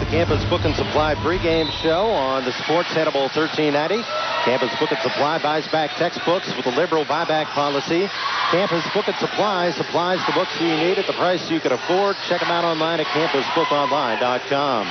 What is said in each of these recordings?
Campus Book and Supply pregame show on the Sports Animal 1390. Campus Book and Supply buys back textbooks with a liberal buyback policy. Campus Book and Supply supplies the books you need at the price you can afford. Check them out online at campusbookonline.com.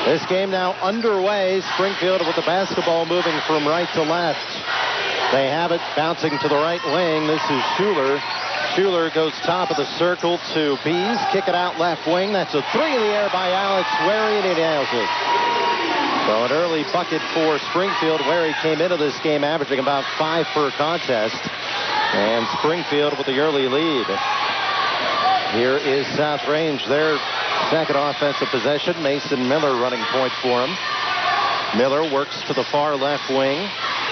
This game now underway. Springfield with the basketball moving from right to left. They have it bouncing to the right wing. This is Schuler. Schuler goes top of the circle to Bees. Kick it out left wing. That's a three in the air by Alex Wary, and he nails it. So an early bucket for Springfield. Wary came into this game averaging about 5 per contest. And Springfield with the early lead. Here is South Range. Their second offensive possession. Mason Miller running point for him. Miller works to the far left wing.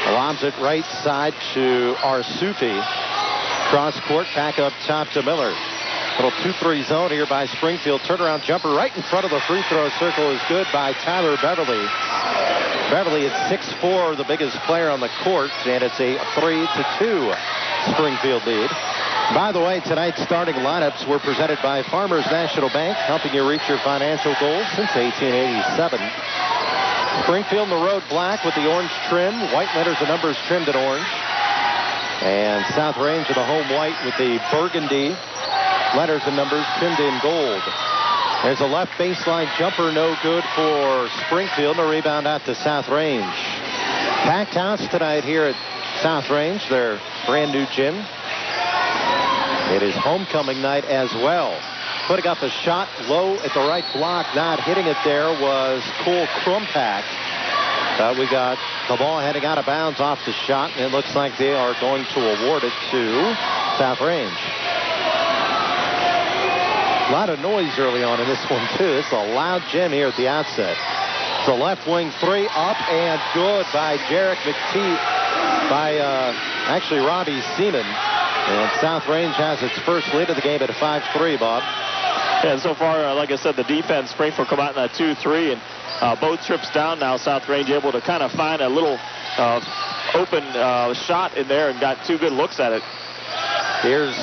Lobs it right side to Arsufi. Cross court, back up top to Miller. Little 2-3 zone here by Springfield. Turnaround jumper right in front of the free throw circle is good by Tyler Beverly. Beverly is 6'4", the biggest player on the court, and it's a 3-2 Springfield lead. By the way, tonight's starting lineups were presented by Farmers National Bank, helping you reach your financial goals since 1887. Springfield in the road black with the orange trim. White letters and numbers trimmed in orange. And South Range of the home white with the burgundy letters and numbers trimmed in gold. There's a left baseline jumper, no good for Springfield. A rebound out to South Range. Packed house tonight here at South Range, their brand new gym. It is homecoming night as well. Putting up a shot low at the right block, not hitting it there was Cole Krumpak. We got the ball heading out of bounds off the shot, and it looks like they are going to award it to South Range. A lot of noise early on in this one, too. It's a loud gym here at the outset. It's a left wing three, up and good by Jarek McTee, by actually Robbie Seaman. And South Range has its first lead of the game at 5-3, Bob. And so far, like I said, the defense, Springfield come out in that 2-3, and both trips down now. South Range able to kind of find a little open shot in there and got 2 good looks at it. Here's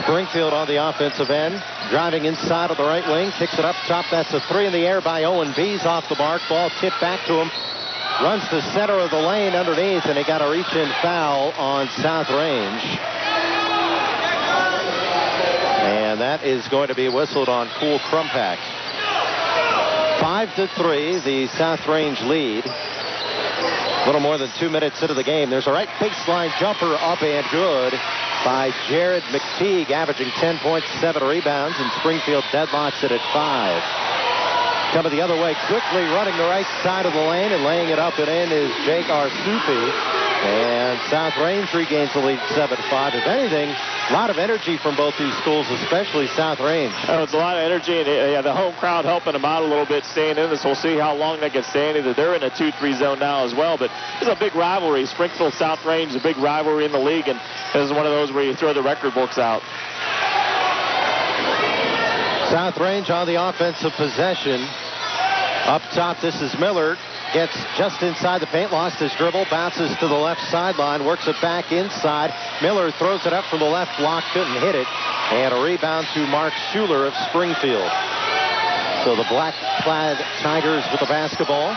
Springfield on the offensive end, driving inside of the right wing, kicks it up top. That's a 3 in the air by Owen Bees off the mark. Ball tipped back to him. Runs the center of the lane underneath, and he got a reach-in foul on South Range. And that is going to be whistled on Cole Krumpak. 5-3, the South Range lead. A little more than 2 minutes into the game. There's a right baseline jumper up and good by Jared McTeague, averaging 10 points, 7 rebounds, and Springfield deadlocks it at 5. Coming the other way quickly, running the right side of the lane and laying it up and in is Jake Arsufi. And South Range regains the lead 7-5. If anything, a lot of energy from both these schools, especially South Range. Oh, it's a lot of energy, and the home crowd helping them out a little bit, staying in this. We'll see how long they can stay in it. They're in a 2-3 zone now as well, but it's a big rivalry. Springfield South Range is a big rivalry in the league, and this is one of those where you throw the record books out. South Range on the offensive possession. Up top, this is Miller. Gets just inside the paint, lost his dribble, bounces to the left sideline, works it back inside. Miller throws it up from the left block, couldn't hit it. And a rebound to Mark Schuler of Springfield. So the black-clad Tigers with the basketball.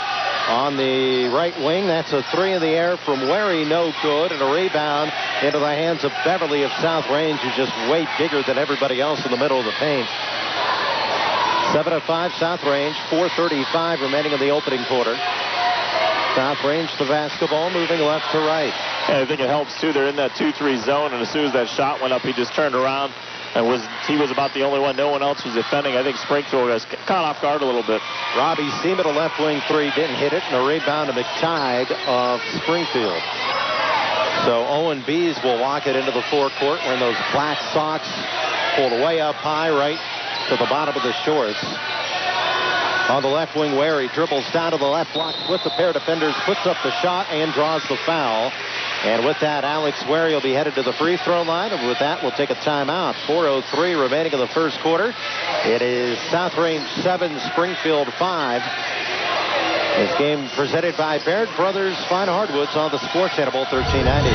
On the right wing, that's a 3 in the air from Wary, no good. And a rebound into the hands of Beverly of South Range, who's just way bigger than everybody else in the middle of the paint. 7-5 South Range, 4:35 remaining in the opening quarter. South Range the basketball, moving left to right. Yeah, I think it helps too. They're in that 2-3 zone, and as soon as that shot went up, he just turned around and he was about the only one. No one else was defending. I think Springfield was caught off guard a little bit. Robbie Seaman, a left wing three, didn't hit it, and a rebound to McTighe of Springfield. So Owen Bees will walk it into the forecourt wearing those black socks, pulled way up high right to the bottom of the shorts. On the left wing, Wary dribbles down to the left block with the pair of defenders, puts up the shot and draws the foul. And with that, Alex Wary will be headed to the free throw line. And with that, we'll take a timeout. 4:03 remaining in the first quarter. It is South Range 7, Springfield 5. This game presented by Baird Brothers Fine Hardwoods on the Sports Animal 1390.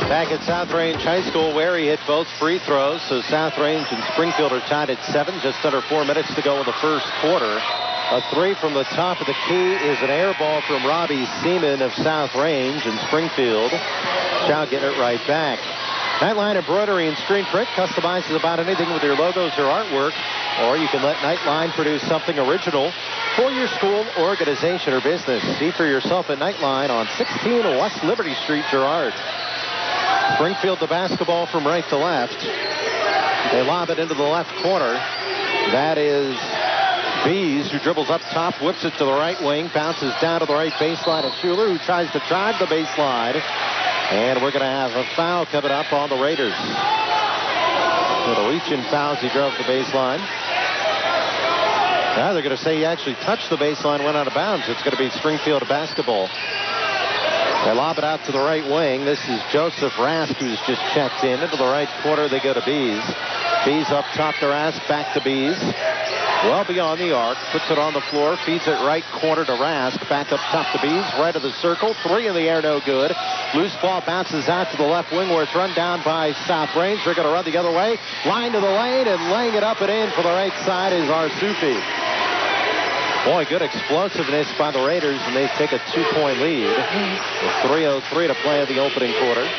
Back at South Range High School, Wary hit both free throws, so South Range and Springfield are tied at 7. Just under 4 minutes to go in the first quarter. A three from the top of the key is an air ball from Robbie Seaman of South Range, and Springfield shall get it right back. Nightline Embroidery and Screen Print customizes about anything with your logos or artwork, or you can let Nightline produce something original for your school, organization, or business. See for yourself at Nightline on 16 West Liberty Street, Girard. Springfield the basketball from right to left. They lob it into the left corner. That is Bees, who dribbles up top, whips it to the right wing, bounces down to the right baseline of Schuler, who tries to drive the baseline. And we're going to have a foul coming up on the Raiders. Little reach-in fouls. He drove the baseline. Now they're going to say he actually touched the baseline, went out of bounds. It's going to be Springfield basketball. They lob it out to the right wing. This is Joseph Rask, who's just checked in. Into the right corner, they go to Bees. Bees up top to Rask, back to Bees. Well beyond the arc, puts it on the floor, feeds it right corner to Rask, back up top to Bees, right of the circle, three in the air, no good. Loose ball bounces out to the left wing where it's run down by South Range. They're going to run the other way, line to the lane, and laying it up and in for the right side is Arsufi. Boy, good explosiveness by the Raiders, and they take a 2-point lead with 3:03 to play in the opening quarter.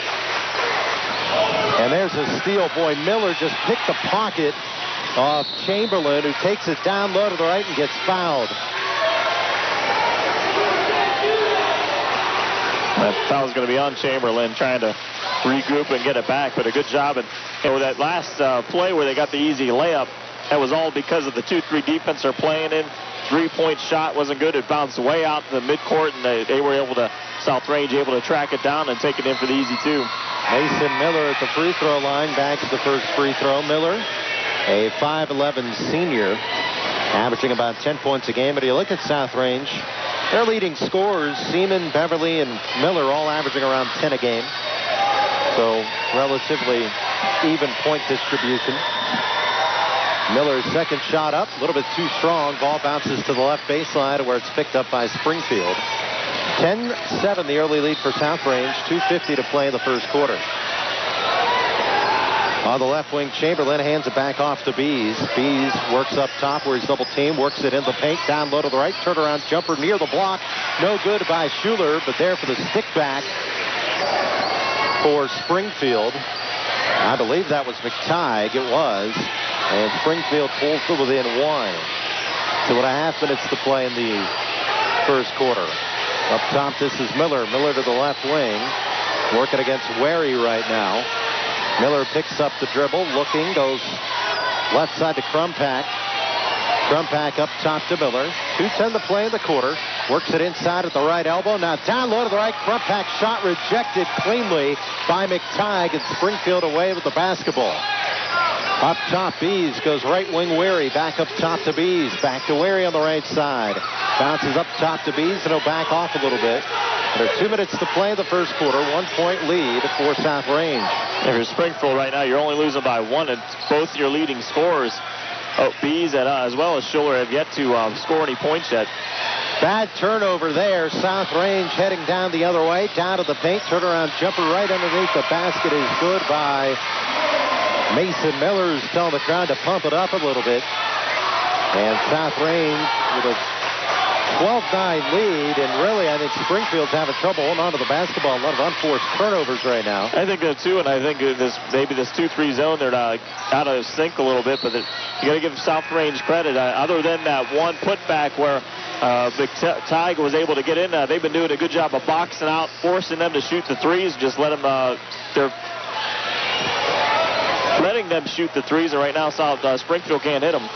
And there's a steal. Boy, Miller just picked the pocket of Chamberlain, who takes it down low to the right and gets fouled. That foul's going to be on Chamberlain, trying to regroup and get it back, but a good job. And with that last play where they got the easy layup, that was all because of the 2-3 defense they're playing in. 3-point shot wasn't good. It bounced way out to the midcourt, and they were able to, South Range able to track it down and take it in for the easy two. Mason Miller at the free throw line bags the first free throw. Miller, a 5'11 senior, averaging about 10 points a game. But you look at South Range, their leading scorers, Seaman, Beverly, and Miller, all averaging around 10 a game. So relatively even point distribution. Miller's second shot up, a little bit too strong. Ball bounces to the left baseline where it's picked up by Springfield. 10-7 the early lead for South Range. 2:50 to play in the first quarter. On the left wing, Chamberlain hands it back off to Bees. Bees works up top where he's double teamed, works it in the paint, down low to the right, turnaround jumper near the block. No good by Schuler, but there for the stick back for Springfield. I believe that was McTighe. It was. And Springfield pulls to within 1. 2.5 minutes to play in the first quarter. Up top, this is Miller. Miller to the left wing. Working against Wary right now. Miller picks up the dribble, looking, goes left side to Crumpack. Crumpack up top to Miller. 2:10 to play in the quarter. Works it inside at the right elbow. Now down low to the right. Crumpack shot rejected cleanly by McTighe, and Springfield away with the basketball. Up top, Bees goes right wing Wary. Back up top to Bees. Back to Wary on the right side. Bounces up top to Bees, and he'll back off a little bit. There are 2 minutes to play in the first quarter. 1-point lead for South Range. If you're Springfield right now, you're only losing by 1, and both your leading scorers, Bees and as well as Schuler, have yet to score any points yet. Bad turnover there. South Range heading down the other way. Down to the paint. Turnaround jumper right underneath the basket is good by Mason Miller, who's telling the crowd to pump it up a little bit. And South Range with a 12-9 lead, and really I think Springfield's having trouble holding on to the basketball. A lot of unforced turnovers right now. I think that too, and I think maybe this 2-3 zone, they're out of sync a little bit, but you got to give South Range credit. Other than that one putback where McTighe was able to get in, they've been doing a good job of boxing out, forcing them to shoot the threes, just let them, they're letting them shoot the threes, and right now Springfield can't hit them.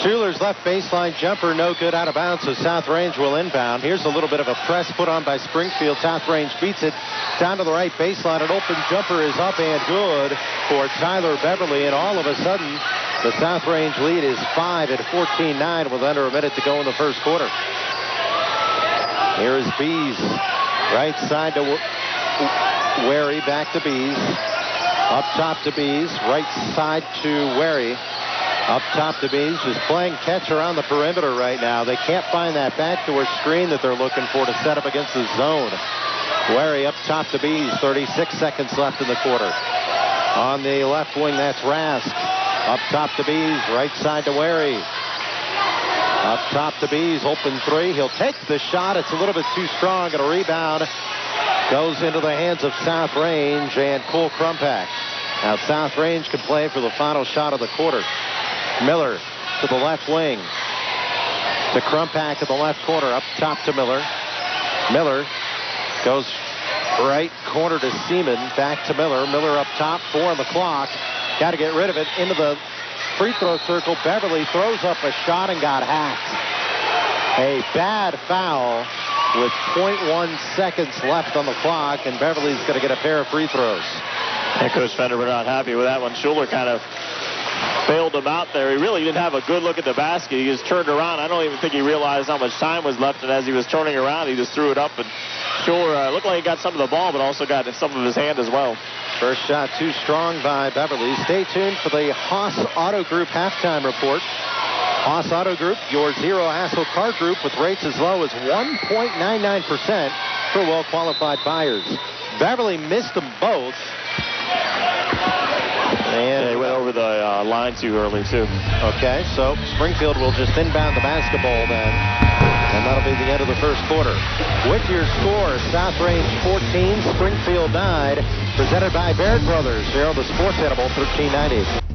Schuler's left baseline jumper, no good, out of bounds, so South Range will inbound. Here's a little bit of a press put on by Springfield. South Range beats it down to the right baseline. An open jumper is up and good for Tyler Beverly, and all of a sudden, the South Range lead is 5 at 14-9 with under a minute to go in the first quarter. Here is Bees. Right side to Wary, back to Bees. Up top to Bees, right side to Wary. Up top to Bees, just playing catch around the perimeter right now. They can't find that backdoor screen that they're looking for to set up against the zone. Wary up top to Bees. 36 seconds left in the quarter. On the left wing, that's Rask. Up top to Bees. Right side to Wary. Up top to Bees. Open three. He'll take the shot. It's a little bit too strong. And a rebound goes into the hands of South Range and Cole Crumpack. Now South Range can play for the final shot of the quarter. Miller to the left wing. To Crumpack in the left corner. Up top to Miller. Miller goes right corner to Seaman. Back to Miller. Miller up top. 4 on the clock. Got to get rid of it. Into the free throw circle. Beverly throws up a shot and got hacked. A bad foul with 0.1 seconds left on the clock, and Beverly's going to get a pair of free throws. And Coach Fender, we're not happy with that one. Schuler kind of bailed him out there. He really didn't have a good look at the basket. He just turned around. I don't even think he realized how much time was left, and as he was turning around, he just threw it up, and Schuler looked like he got some of the ball, but also got some of his hand as well. First shot too strong by Beverly. Stay tuned for the Haas Auto Group halftime report. Haas Auto Group, your zero hassle car group with rates as low as 1.99% for well-qualified buyers. Beverly missed them both. And they went over the line too early, too. Okay, so Springfield will just inbound the basketball then. And that'll be the end of the first quarter. With your score, South Range 14, Springfield 9, presented by Baird Brothers here on the Sports Animal 1390.